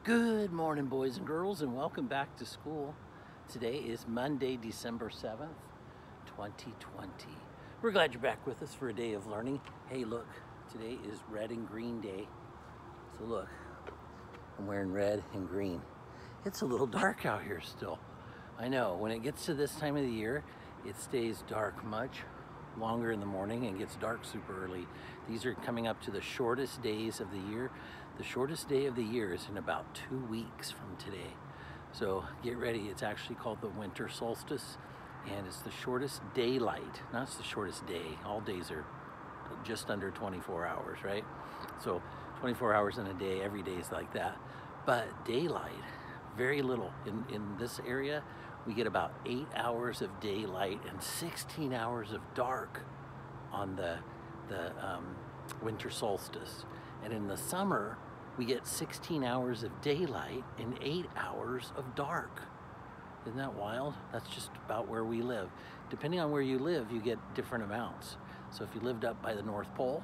Good morning, boys and girls, and welcome back to school. Today is Monday, December 7th, 2020. We're glad you're back with us for a day of learning. Hey, look, today is red and green day. So look, I'm wearing red and green. It's a little dark out here still. I know, when it gets to this time of the year, it stays dark much longer in the morning and gets dark super early. These are coming up to the shortest days of the year. The shortest day of the year is in about 2 weeks from today. So get ready. It's actually called the winter solstice, and it's the shortest daylight. Not it's the shortest day. All days are just under 24 hours, right? So 24 hours in a day, every day is like that. But daylight, very little. In this area, we get about 8 hours of daylight and 16 hours of dark on the winter solstice. And in the summer, we get 16 hours of daylight and 8 hours of dark. Isn't that wild? That's just about where we live. Depending on where you live, you get different amounts. So if you lived up by the North Pole,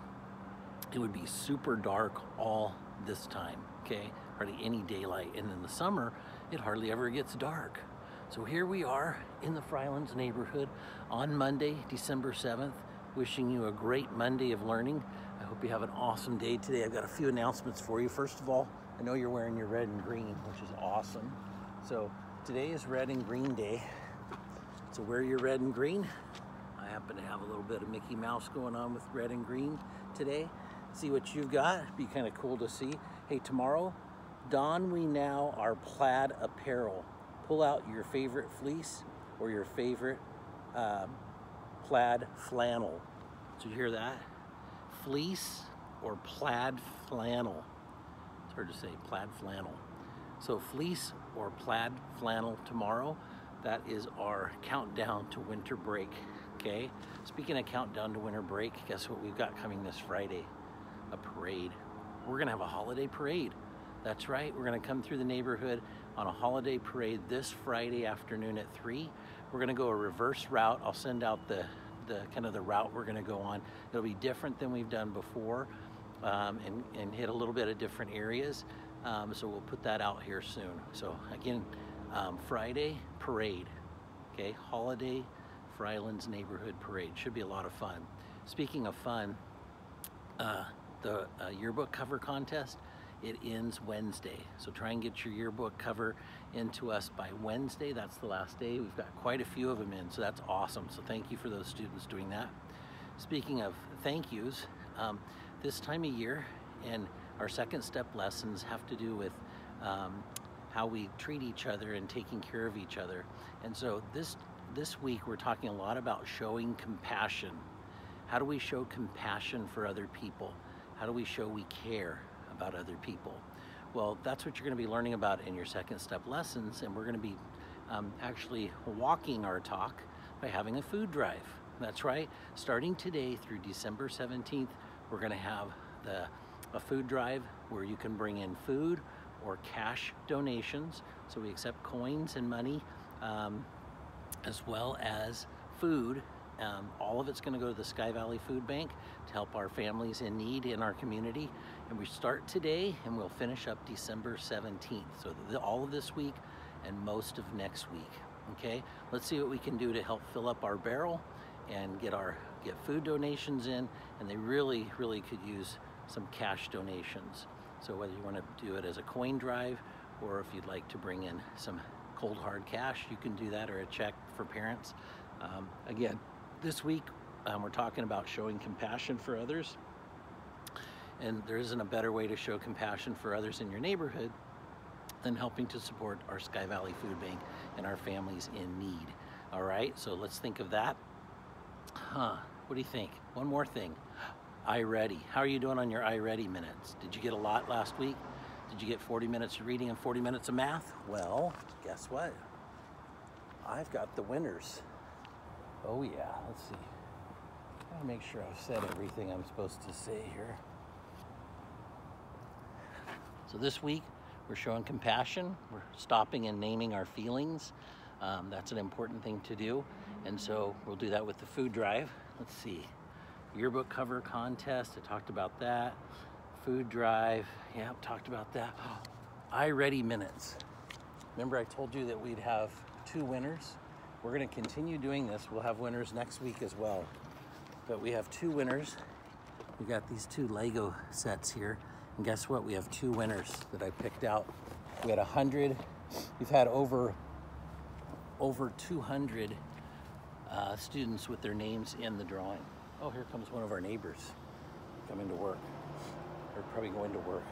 it would be super dark all this time, okay? Hardly any daylight. And in the summer, it hardly ever gets dark. So here we are in the Frylands neighborhood on Monday, December 7th, wishing you a great Monday of learning. I hope you have an awesome day today. I've got a few announcements for you. First of all, I know you're wearing your red and green, which is awesome. So today is red and green day. So wear your red and green. I happen to have a little bit of Mickey Mouse going on with red and green today. See what you've got. It'd be kind of cool to see. Hey, tomorrow, don we now our plaid apparel. Pull out your favorite fleece or your favorite plaid flannel. Did you hear that? Fleece or plaid flannel. It's hard to say, plaid flannel. So fleece or plaid flannel tomorrow. That is our countdown to winter break, okay? Speaking of countdown to winter break, guess what we've got coming this Friday? A parade. We're gonna have a holiday parade. That's right, we're gonna come through the neighborhood on a holiday parade this Friday afternoon at 3. We're gonna go a reverse route. I'll send out the kind of the route we're gonna go on. It'll be different than we've done before and hit a little bit of different areas. So we'll put that out here soon. So again, Friday parade, okay? Holiday Frylands neighborhood parade. Should be a lot of fun. Speaking of fun, the yearbook cover contest, it ends Wednesday. So try and get your yearbook cover into us by Wednesday. That's the last day. We've got quite a few of them in, so that's awesome. So thank you for those students doing that. Speaking of thank yous, this time of year and our second step lessons have to do with how we treat each other and taking care of each other. And so this week we're talking a lot about showing compassion. How do we show compassion for other people? How do we show we care about other people? Well, that's what you're going to be learning about in your second step lessons, and we're going to be actually walking our talk by having a food drive. That's right. Starting today through December 17th, we're going to have a food drive where you can bring in food or cash donations. So we accept coins and money as well as food. All of it's going to go to the Sky Valley Food Bank to help our families in need in our community. And we start today and we'll finish up December 17th. So all of this week and most of next week. Okay, let's see what we can do to help fill up our barrel and get food donations in. And they really could use some cash donations. So whether you want to do it as a coin drive or if you'd like to bring in some cold hard cash, you can do that, or a check for parents. Again, this week, we're talking about showing compassion for others. And there isn't a better way to show compassion for others in your neighborhood than helping to support our Sky Valley Food Bank and our families in need. All right, so let's think of that. What do you think? One more thing, iReady. How are you doing on your iReady minutes? Did you get a lot last week? Did you get 40 minutes of reading and 40 minutes of math? Well, guess what? I've got the winners. Oh yeah, let's see. Gotta make sure I've said everything I'm supposed to say here. So this week, we're showing compassion. We're stopping and naming our feelings. That's an important thing to do. And so we'll do that with the food drive. Let's see. Yearbook cover contest, I talked about that. Food drive, yeah, talked about that. iReady Minutes. Remember I told you that we'd have 2 winners? We're gonna continue doing this. We'll have winners next week as well. But we have 2 winners. We got these 2 Lego sets here. And guess what? We have 2 winners that I picked out. We had 100. We've had over 200 students with their names in the drawing. Oh, here comes one of our neighbors coming to work. They're probably going to work.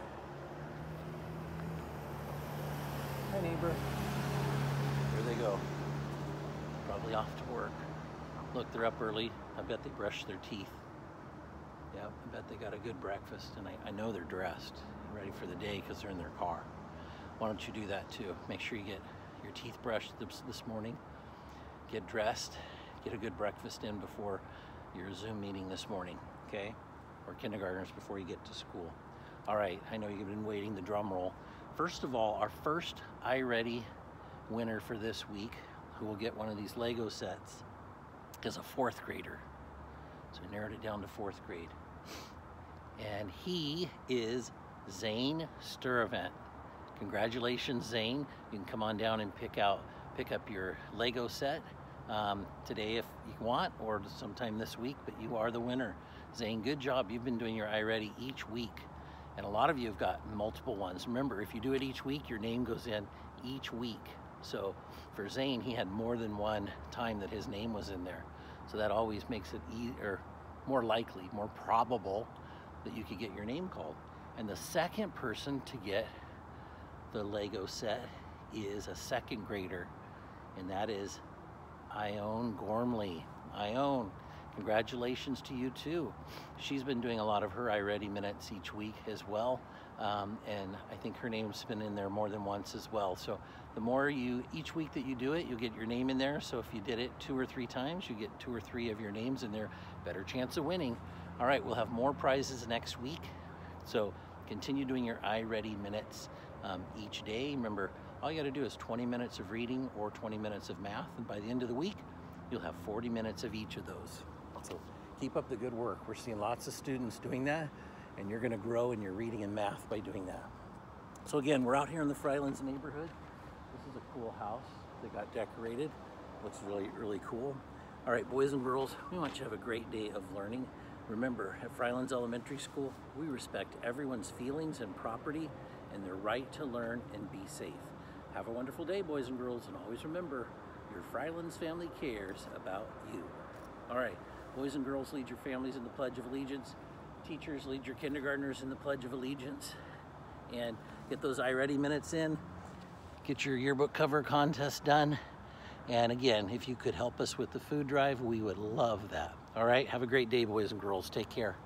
Hi, neighbor. There they go. Probably off to work. Look, they're up early. I bet they brushed their teeth. Yeah, I bet they got a good breakfast, and I know they're dressed and ready for the day because they're in their car. Why don't you do that too? Make sure you get your teeth brushed this morning, get dressed, get a good breakfast in before your Zoom meeting this morning, okay? Or kindergartners before you get to school. All right, I know you've been waiting, the drum roll. First of all, our first iReady winner for this week, who will get one of these Lego sets, is a 4th grader. So we narrowed it down to 4th grade. And he is Zane Sturevant. Congratulations, Zane. You can come on down and pick up your Lego set today if you want, or sometime this week, but you are the winner. Zane, good job. You've been doing your iReady each week. And a lot of you have got multiple ones. Remember, if you do it each week, your name goes in each week. So for Zane, he had more than one time that his name was in there. So that always makes it more likely, more probable that you could get your name called. And the second person to get the Lego set is a 2nd grader, and that is Ione Gormley. Ione, congratulations to you too. She's been doing a lot of her iReady Minutes each week as well, and I think her name's been in there more than once as well. So the more each week that you do it, you'll get your name in there. So if you did it 2 or 3 times, you get 2 or 3 of your names in there, better chance of winning. All right, we'll have more prizes next week. So continue doing your iReady Minutes each day. Remember, all you got to do is 20 minutes of reading or 20 minutes of math, and by the end of the week, you'll have 40 minutes of each of those. So keep up the good work. We're seeing lots of students doing that, and you're going to grow in your reading and math by doing that. So again, we're out here in the Frylands neighborhood. This is a cool house that got decorated. Looks really, really cool. All right, boys and girls, we want you to have a great day of learning. Remember, at Frylands Elementary School, we respect everyone's feelings and property and their right to learn and be safe. Have a wonderful day, boys and girls, and always remember, your Frylands family cares about you. All right, boys and girls, lead your families in the Pledge of Allegiance. Teachers, lead your kindergartners in the Pledge of Allegiance. And get those iReady Minutes in. Get your yearbook cover contest done. And again, if you could help us with the food drive, we would love that. All right, have a great day, boys and girls. Take care.